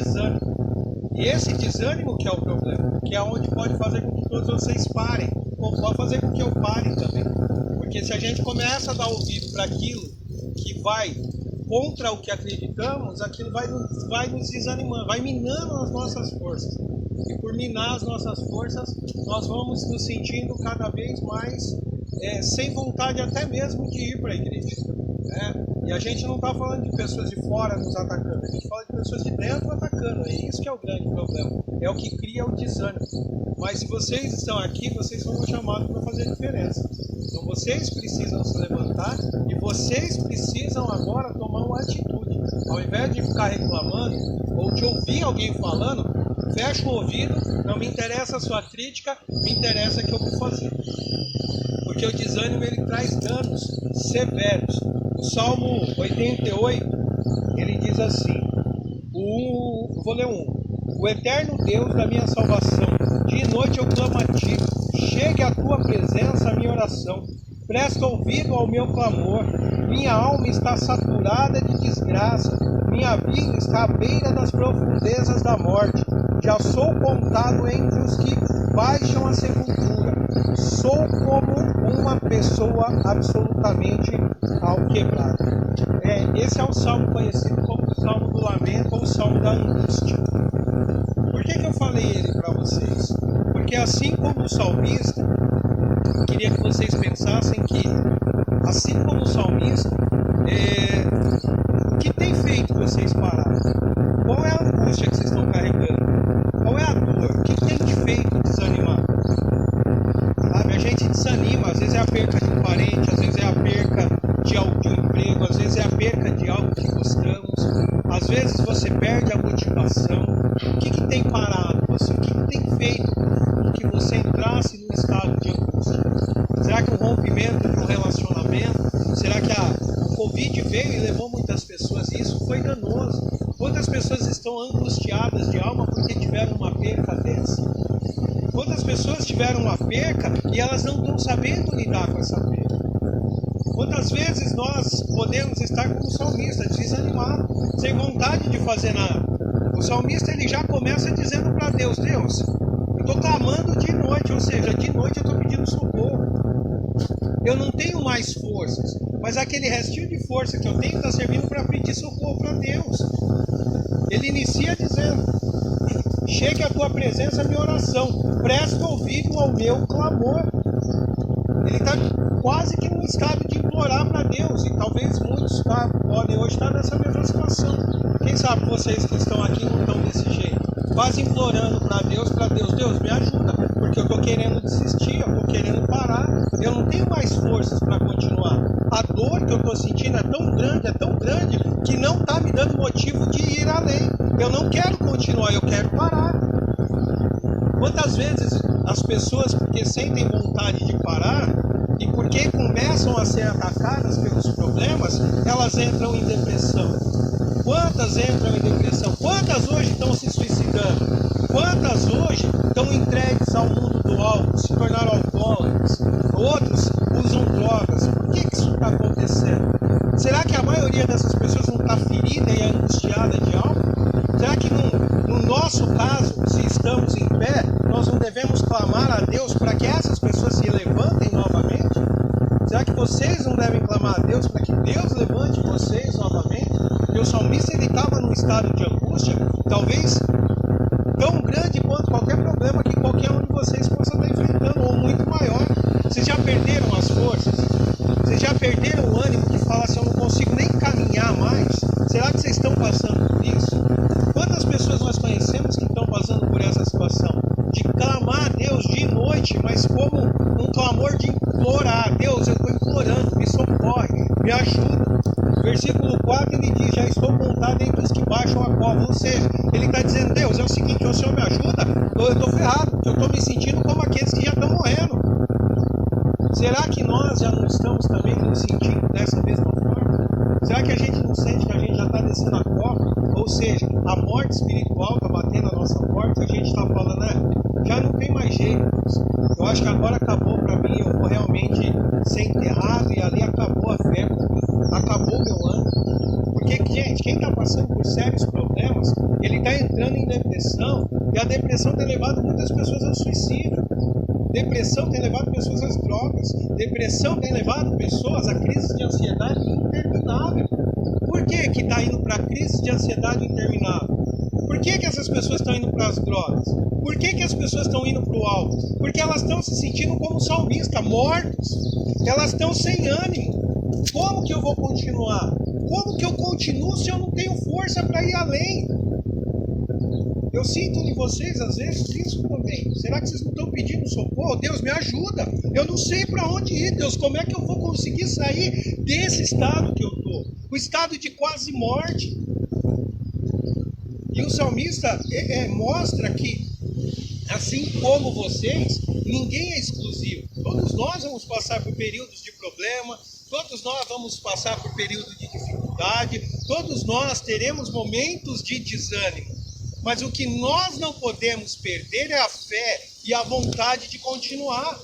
desânimo. E esse desânimo que é o problema, que é onde pode fazer com que todos vocês parem, ou pode fazer com que eu pare também. Porque se a gente começa a dar ouvido para aquilo que vai contra o que acreditamos, aquilo vai nos desanimando, vai minando as nossas forças. E por minar as nossas forças, nós vamos nos sentindo cada vez mais sem vontade até mesmo de ir para a igreja. Né? E a gente não está falando de pessoas de fora nos atacando, a gente fala de pessoas de dentro atacando. É isso que é o grande problema, é o que cria o desânimo. Mas se vocês estão aqui, vocês são chamados para fazer diferença. Então vocês precisam se levantar e vocês precisam agora tomar uma atitude. Ao invés de ficar reclamando ou de ouvir alguém falando, fecha o ouvido, não me interessa a sua crítica, me interessa o que eu vou fazer. Porque o desânimo ele traz danos severos. O Salmo 88, ele diz assim, vou ler o eterno Deus da minha salvação, de noite eu clamo a ti, chegue à tua presença a minha oração, presta ouvido ao meu clamor, minha alma está saturada de desgraça, minha vida está à beira das profundezas da morte, já sou contado entre os que baixam a sepultura, sou como uma pessoa absolutamente alquebrada. Esse é o salmo conhecido como o salmo do lamento ou o salmo da angústia. Por que eu falei ele para vocês? Porque assim como o salmista, eu queria que vocês pensassem que, assim como o salmista, o que tem feito vocês pararem? Qual é a angústia que vocês estão carregando? Qual é a dor? O que tem te feito desanimar? Sabe, a gente desanima, às vezes é a perca de um parente, às vezes é a perca de um emprego, às vezes é a perca de algo que gostamos, às vezes você perde a motivação. O que tem parado você? O que tem feito com que você entrasse num estado de angústia? Será que o rompimento de um relacionamento? Será que o Covid veio e levou muitas pessoas? E isso foi danoso. Quantas pessoas estão angustiadas de alma porque tiveram uma perca dessa? Quantas pessoas tiveram uma perca e elas não estão sabendo lidar com essa perca? Quantas vezes nós podemos estar como salmista, desanimado, sem vontade de fazer nada? O salmista ele já começa dizendo para Deus, eu estou clamando de noite, ou seja, de noite eu estou pedindo socorro. Eu não tenho mais forças, mas aquele restinho de força que eu tenho está servindo para pedir socorro para Deus. Ele inicia dizendo, chegue à tua presença a minha oração, presta ouvido ao meu clamor. Ele está quase que num estado de implorar para Deus, e talvez muitos podem hoje estar nessa mesma situação. Quem sabe vocês que estão aqui não estão desse jeito, quase implorando para Deus, Deus me ajuda, porque eu estou querendo desistir, eu estou querendo parar, eu não tenho mais forças para continuar. A dor que eu estou sentindo é tão grande, que não está me dando motivo de ir além. Eu não quero continuar, eu quero parar. Quantas vezes as pessoas, porque sentem vontade de parar, e porque começam a ser atacadas pelos problemas, elas entram em depressão. Quantas entram em depressão? Quantas hoje estão se suicidando? Quantas hoje estão entregues ao mundo do álcool, se tornaram alcoólatras? Outros usam drogas. Por que isso está acontecendo? Será que a maioria dessas pessoas não está ferida e angustiada de algo? Será que no nosso caso, se estamos em pé, nós não devemos clamar a Deus para que essas pessoas se levantem novamente? Será que vocês não devem clamar a Deus para que Deus levante vocês novamente? Porque o salmista ele estava num estado de angústia, talvez tão grande quanto qualquer problema que qualquer um de vocês possa estar enfrentando, ou muito maior. Vocês já perderam as forças? Vocês já perderam o ânimo de falar assim, eu não consigo nem caminhar mais? Será que vocês estão passando por isso? Quantas pessoas nós conhecemos que estão passando por essa situação? De clamar a Deus de noite, mas como um clamor de implorar. Deus, eu estou implorando, me socorre, me ajuda. Versículo 4 ele diz, já estou contado entre os que baixam a cova. Ou seja, ele está dizendo, Deus, é o seguinte, o Senhor me ajuda, eu estou ferrado, porque eu estou me sentindo como aqueles que já estão morrendo. Será que nós já não estamos também nos sentindo dessa mesma forma? Será que a gente não sente que a gente já está descendo a cova? Ou seja, a morte espiritual está batendo a nossa porta, a gente está falando, já não tem mais jeito. Eu acho que agora acabou para mim, eu vou realmente ser enterrado e ali acabou a fé comigo, acabou meu ano. Porque, gente, quem está passando por sérios problemas, ele está entrando em depressão, e a depressão tem levado muitas pessoas ao suicídio. Depressão tem levado pessoas às drogas. Depressão tem levado pessoas a crises de ansiedade interminável. Por que está indo para a crise de ansiedade interminável? Por que essas pessoas estão indo para as drogas? Por que as pessoas estão indo para o álcool? Porque elas estão se sentindo como salmista, mortos. Elas estão sem ânimo. Como que eu vou continuar? Como que eu continuo se eu não tenho força para ir além? Eu sinto em vocês, às vezes, isso também. Será que vocês não estão pedindo socorro? Deus, me ajuda. Eu não sei para onde ir, Deus. Como é que eu vou conseguir sair desse estado que eu estou? O estado de quase morte. E o salmista mostra que, assim como vocês, ninguém é exclusivo. Todos nós vamos passar por períodos de problema, todos nós vamos passar por períodos de dificuldade, todos nós teremos momentos de desânimo. Mas o que nós não podemos perder é a fé e a vontade de continuar.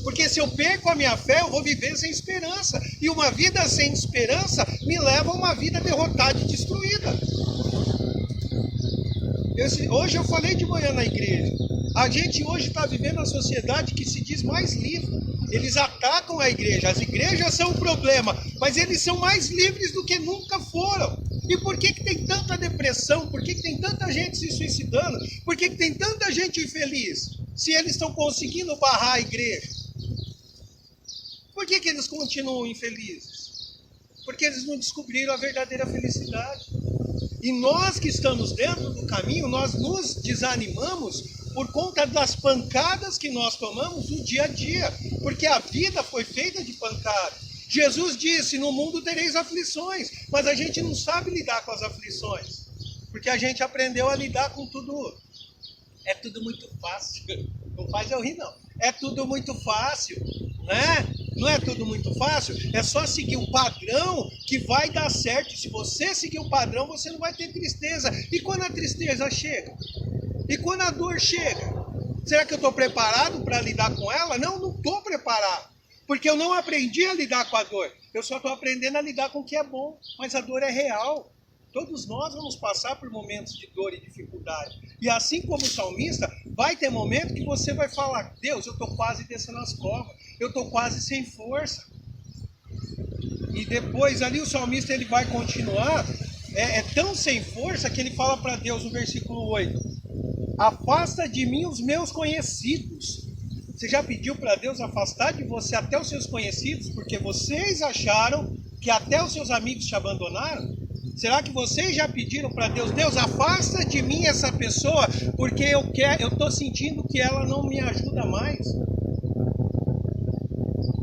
Porque se eu perco a minha fé, eu vou viver sem esperança. E uma vida sem esperança me leva a uma vida derrotada e destruída. Hoje eu falei de manhã na igreja. A gente hoje está vivendo uma sociedade que se diz mais livre. Eles atacam a igreja. As igrejas são o problema, mas eles são mais livres do que nunca foram. E por que tem tanta depressão? Por que tem tanta gente se suicidando? Por que tem tanta gente infeliz? Se eles estão conseguindo barrar a igreja. Por que eles continuam infelizes? Porque eles não descobriram a verdadeira felicidade. E nós que estamos dentro do caminho, nós nos desanimamos por conta das pancadas que nós tomamos no dia a dia. Porque a vida foi feita de pancadas. Jesus disse, no mundo tereis aflições, mas a gente não sabe lidar com as aflições, porque a gente aprendeu a lidar com tudo. É tudo muito fácil, não faz eu rir não, é tudo muito fácil, né? Não é tudo muito fácil, é só seguir o padrão que vai dar certo. Se você seguir o padrão, você não vai ter tristeza. E quando a tristeza chega? E quando a dor chega? Será que eu estou preparado para lidar com ela? Não, não estou preparado. Porque eu não aprendi a lidar com a dor. Eu só estou aprendendo a lidar com o que é bom. Mas a dor é real. Todos nós vamos passar por momentos de dor e dificuldade. E assim como o salmista, vai ter momento que você vai falar, Deus, eu estou quase descendo as covas. Eu estou quase sem força. E depois ali o salmista ele vai continuar. É tão sem força que ele fala para Deus no versículo 8. Afasta de mim os meus conhecidos. Você já pediu para Deus afastar de você até os seus conhecidos, porque vocês acharam que até os seus amigos te abandonaram? Será que vocês já pediram para Deus, Deus, afasta de mim essa pessoa, porque eu estou sentindo que ela não me ajuda mais?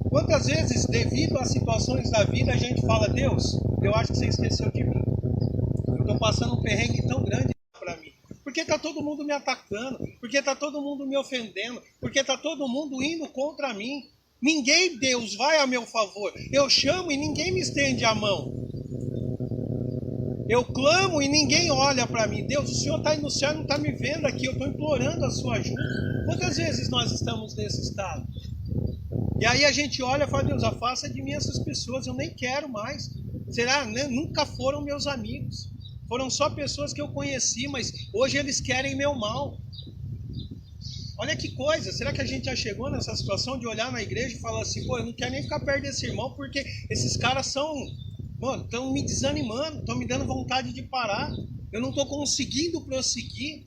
Quantas vezes, devido às situações da vida, a gente fala, Deus, eu acho que você esqueceu de mim. Eu estou passando um perrengue tão grande para mim. Porque está todo mundo me atacando, porque está todo mundo me ofendendo, porque está todo mundo indo contra mim. Ninguém, Deus, vai a meu favor. Eu chamo e ninguém me estende a mão. Eu clamo e ninguém olha para mim. Deus, o Senhor está aí no céu e não está me vendo aqui. Eu estou implorando a sua ajuda. Quantas vezes nós estamos nesse estado? E aí a gente olha e fala, Deus, afasta de mim essas pessoas, eu nem quero mais. Será? Nunca foram meus amigos. Foram só pessoas que eu conheci, mas hoje eles querem meu mal. Olha que coisa, será que a gente já chegou nessa situação de olhar na igreja e falar assim, pô, eu não quero nem ficar perto desse irmão, porque esses caras estão me desanimando, estão me dando vontade de parar. Eu não estou conseguindo prosseguir.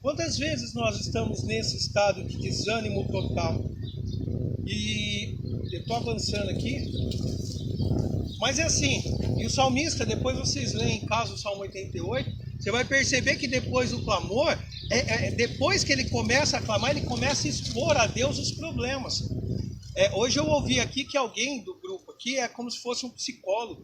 Quantas vezes nós estamos nesse estado de desânimo total? E eu estou avançando aqui. Mas é assim, e o salmista, depois vocês leem em casa o Salmo 88, você vai perceber que depois do clamor, depois que ele começa a clamar, ele começa a expor a Deus os problemas. Hoje eu ouvi aqui que alguém do grupo aqui é como se fosse um psicólogo.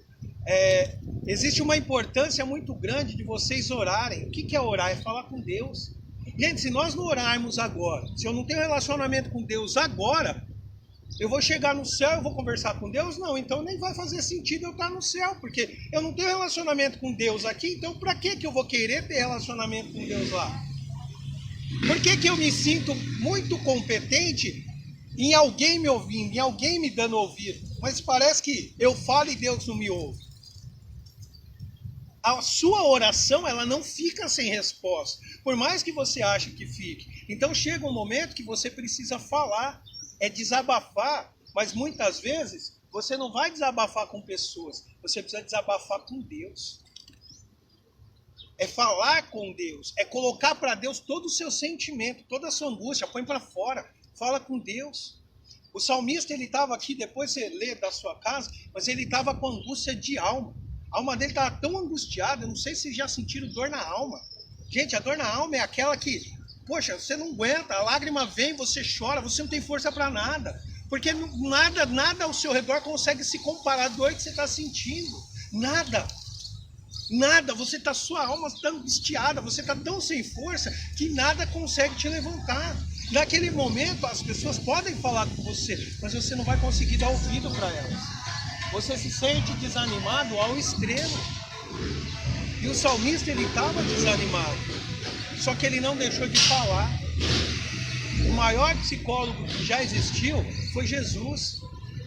Existe uma importância muito grande de vocês orarem. O que é orar? É falar com Deus. Gente, se nós não orarmos agora, se eu não tenho relacionamento com Deus agora, eu vou chegar no céu, eu vou conversar com Deus? Não, então nem vai fazer sentido eu estar no céu, porque eu não tenho relacionamento com Deus aqui, então para que eu vou querer ter relacionamento com Deus lá? Por que eu me sinto muito competente em alguém me ouvindo, em alguém me dando ouvido? Mas parece que eu falo e Deus não me ouve. a sua oração ela não fica sem resposta, por mais que você ache que fique. Então chega um momento que você precisa falar, é desabafar, mas muitas vezes você não vai desabafar com pessoas, você precisa desabafar com Deus. É falar com Deus, é colocar para Deus todo o seu sentimento, toda a sua angústia, põe para fora, fala com Deus. O salmista, ele estava aqui, depois você lê da sua casa, mas ele estava com angústia de alma. A alma dele estava tão angustiada, não sei se vocês já sentiram dor na alma. Gente, a dor na alma é aquela que, poxa, você não aguenta, a lágrima vem, você chora, você não tem força para nada. Porque nada ao seu redor consegue se comparar à dor que você está sentindo. Nada. Nada, sua alma está angustiada, você está tão sem força que nada consegue te levantar. Naquele momento as pessoas podem falar com você, mas você não vai conseguir dar ouvido para elas. Você se sente desanimado ao extremo. E o salmista, ele estava desanimado, só que ele não deixou de falar. O maior psicólogo que já existiu foi Jesus.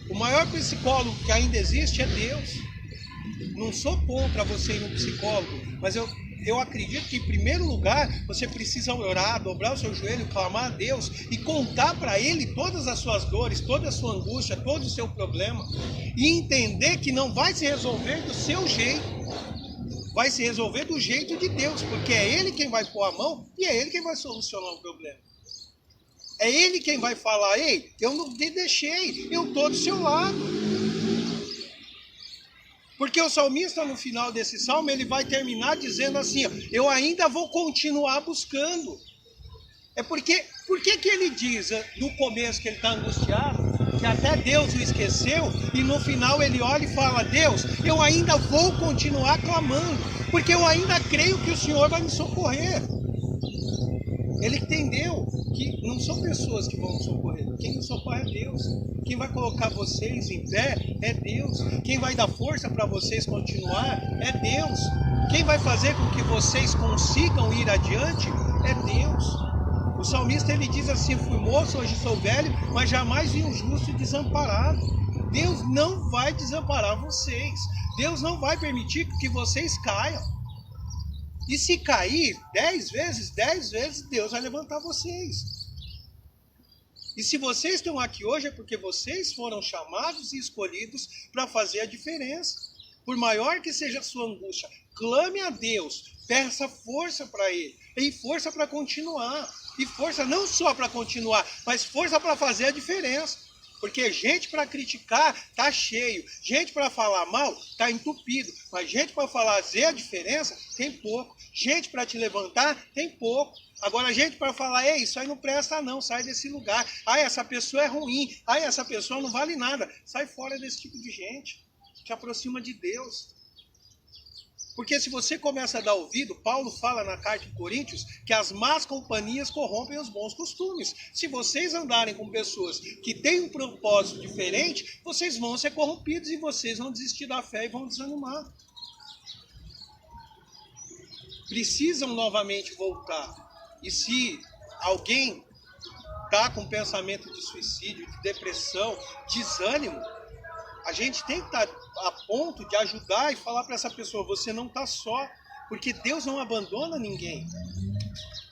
O maior psicólogo que ainda existe é Deus. Não sou contra você ir no psicólogo, mas eu acredito que, em primeiro lugar, você precisa orar, dobrar o seu joelho, clamar a Deus e contar para Ele todas as suas dores, toda a sua angústia, todo o seu problema. E entender que não vai se resolver do seu jeito, vai se resolver do jeito de Deus, porque é Ele quem vai pôr a mão e é Ele quem vai solucionar o problema. É Ele quem vai falar, ei, eu não te deixei, eu estou do seu lado. Porque o salmista, no final desse salmo, ele vai terminar dizendo assim, eu ainda vou continuar buscando. Por que ele diz, no começo, que ele está angustiado, que até Deus o esqueceu, e no final ele olha e fala, Deus, eu ainda vou continuar clamando, porque eu ainda creio que o Senhor vai me socorrer. Ele entendeu que não são pessoas que vão nos socorrer. Quem nos socorre é Deus. Quem vai colocar vocês em pé é Deus. Quem vai dar força para vocês continuar é Deus. Quem vai fazer com que vocês consigam ir adiante é Deus. O salmista, ele diz assim, fui moço, hoje sou velho, mas jamais vi um justo desamparado. Deus não vai desamparar vocês. Deus não vai permitir que vocês caiam. E se cair 10 vezes, Deus vai levantar vocês. E se vocês estão aqui hoje é porque vocês foram chamados e escolhidos para fazer a diferença. Por maior que seja a sua angústia, clame a Deus, peça força para Ele, e força para continuar. E força não só para continuar, mas força para fazer a diferença. Porque gente para criticar tá cheio, gente para falar mal tá entupido, mas gente para fazer a diferença tem pouco, gente para te levantar tem pouco. Agora gente para falar, ei, isso aí não presta não, sai desse lugar, essa pessoa é ruim, essa pessoa não vale nada, sai fora desse tipo de gente, te aproxima de Deus. Porque se você começa a dar ouvido, Paulo fala na carta de Coríntios que as más companhias corrompem os bons costumes. Se vocês andarem com pessoas que têm um propósito diferente, vocês vão ser corrompidos e vocês vão desistir da fé e vão desanimar. Precisam novamente voltar. E se alguém está com pensamento de suicídio, de depressão, desânimo, a gente tem que estar a ponto de ajudar e falar para essa pessoa, você não está só, porque Deus não abandona ninguém.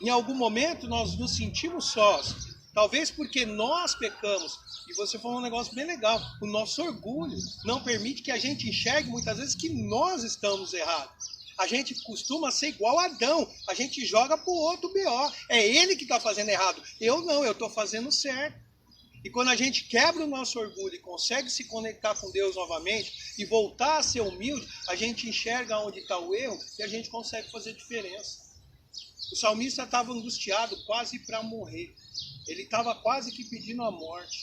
Em algum momento nós nos sentimos sós, talvez porque nós pecamos, e você falou um negócio bem legal, o nosso orgulho não permite que a gente enxergue muitas vezes que nós estamos errados. A gente costuma ser igual a Adão, a gente joga para o outro B.O., é ele que está fazendo errado, eu não, eu estou fazendo certo. E quando a gente quebra o nosso orgulho e consegue se conectar com Deus novamente e voltar a ser humilde, a gente enxerga onde está o erro e a gente consegue fazer diferença. O salmista estava angustiado quase para morrer. Ele estava quase que pedindo a morte.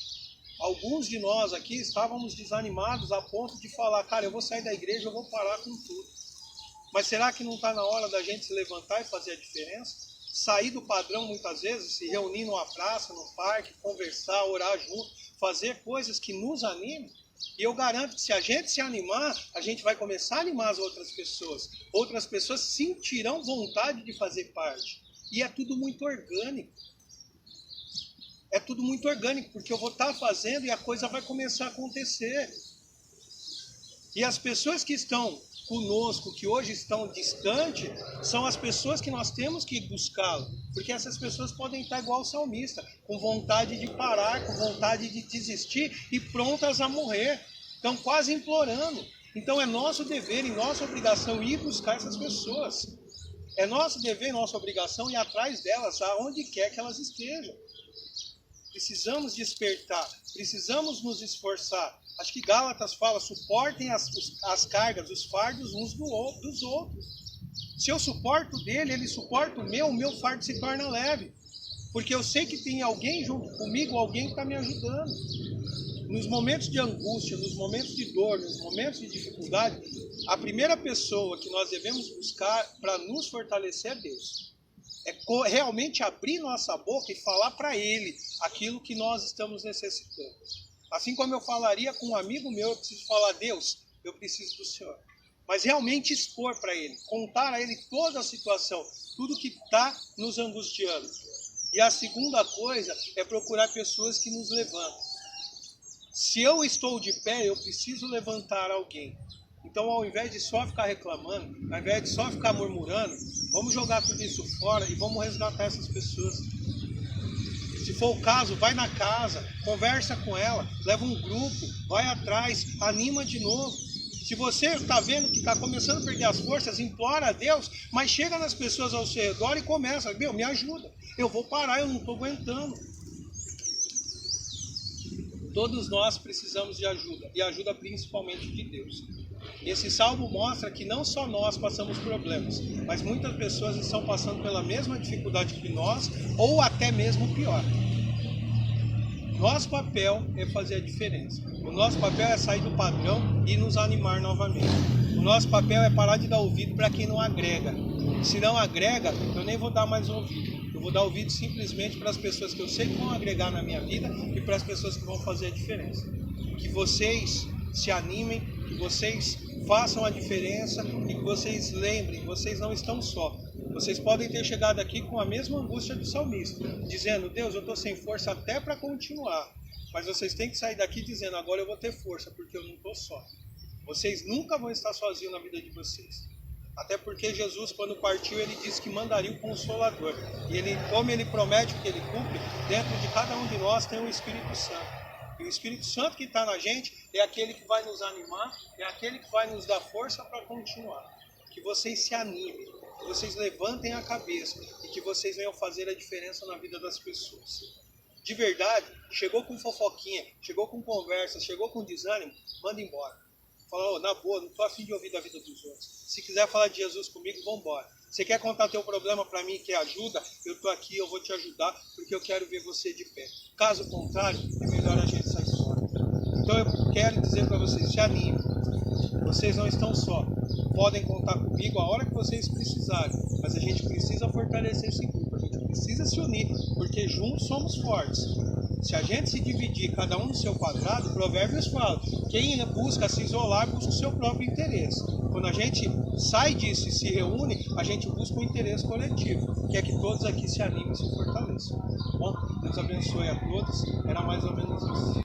Alguns de nós aqui estávamos desanimados a ponto de falar, cara, eu vou sair da igreja, eu vou parar com tudo. Mas será que não está na hora da gente se levantar e fazer a diferença? Sair do padrão muitas vezes, se reunir numa praça, num parque, conversar, orar junto, fazer coisas que nos animem. E eu garanto que se a gente se animar, a gente vai começar a animar as outras pessoas. Outras pessoas sentirão vontade de fazer parte. E é tudo muito orgânico. É tudo muito orgânico, porque eu vou estar fazendo e a coisa vai começar a acontecer. E as pessoas que estão conosco, que hoje estão distantes, são as pessoas que nós temos que buscá-lo. Porque essas pessoas podem estar igual o salmista, com vontade de parar, com vontade de desistir e prontas a morrer. Estão quase implorando. Então é nosso dever e nossa obrigação ir buscar essas pessoas. É nosso dever e nossa obrigação ir atrás delas, aonde quer que elas estejam. Precisamos despertar, precisamos nos esforçar. Acho que Gálatas fala, suportem as cargas, os fardos uns dos outros. Se eu suporto dele, ele suporta o meu fardo se torna leve. Porque eu sei que tem alguém junto comigo, alguém que está me ajudando. Nos momentos de angústia, nos momentos de dor, nos momentos de dificuldade, a primeira pessoa que nós devemos buscar para nos fortalecer é Deus. É realmente abrir nossa boca e falar para Ele aquilo que nós estamos necessitando. Assim como eu falaria com um amigo meu, eu preciso falar, Deus, eu preciso do Senhor. Mas realmente expor para Ele, contar a Ele toda a situação, tudo que está nos angustiando. E a segunda coisa é procurar pessoas que nos levantem. Se eu estou de pé, eu preciso levantar alguém. Então, ao invés de só ficar reclamando, ao invés de só ficar murmurando, vamos jogar tudo isso fora e vamos resgatar essas pessoas. Se for o caso, vai na casa, conversa com ela, leva um grupo, vai atrás, anima de novo. Se você está vendo que está começando a perder as forças, implora a Deus, mas chega nas pessoas ao seu redor e começa, me ajuda, eu vou parar, eu não estou aguentando. Todos nós precisamos de ajuda, e ajuda principalmente de Deus. Esse salmo mostra que não só nós passamos problemas, mas muitas pessoas estão passando pela mesma dificuldade que nós, ou até mesmo pior. Nosso papel é fazer a diferença. O nosso papel é sair do padrão e nos animar novamente. O nosso papel é parar de dar ouvido para quem não agrega. Se não agrega, eu nem vou dar mais ouvido. Eu vou dar ouvido simplesmente para as pessoas que eu sei que vão agregar na minha vida e para as pessoas que vão fazer a diferença. Que vocês se animem, que vocês façam a diferença e que vocês lembrem, vocês não estão só. Vocês podem ter chegado aqui com a mesma angústia do salmista, dizendo, Deus, eu estou sem força até para continuar. Mas vocês têm que sair daqui dizendo, agora eu vou ter força, porque eu não estou só. Vocês nunca vão estar sozinhos na vida de vocês. Até porque Jesus, quando partiu, ele disse que mandaria o Consolador. E ele, como ele promete que ele cumpre, dentro de cada um de nós tem o Espírito Santo. E o Espírito Santo que está na gente é aquele que vai nos animar, é aquele que vai nos dar força para continuar. Que vocês se animem, que vocês levantem a cabeça e que vocês venham fazer a diferença na vida das pessoas. De verdade, chegou com fofoquinha, chegou com conversa, chegou com desânimo, manda embora. Fala, na boa, não estou a fim de ouvir da vida dos outros. Se quiser falar de Jesus comigo, vamos embora. Você quer contar teu problema para mim, quer ajuda? Eu estou aqui, eu vou te ajudar, porque eu quero ver você de pé. Caso contrário, é melhor a gente sair fora. Então eu quero dizer para vocês, se animem. Vocês não estão só. Podem contar comigo a hora que vocês precisarem. Mas a gente precisa fortalecer esse grupo. A gente precisa se unir, porque juntos somos fortes. Se a gente se dividir, cada um no seu quadrado, Provérbios fala, quem busca se isolar, busca o seu próprio interesse. Quando a gente sai disso e se reúne, a gente busca um interesse coletivo, que é que todos aqui se animem e se fortaleçam. Bom, Deus abençoe a todos. Era mais ou menos isso.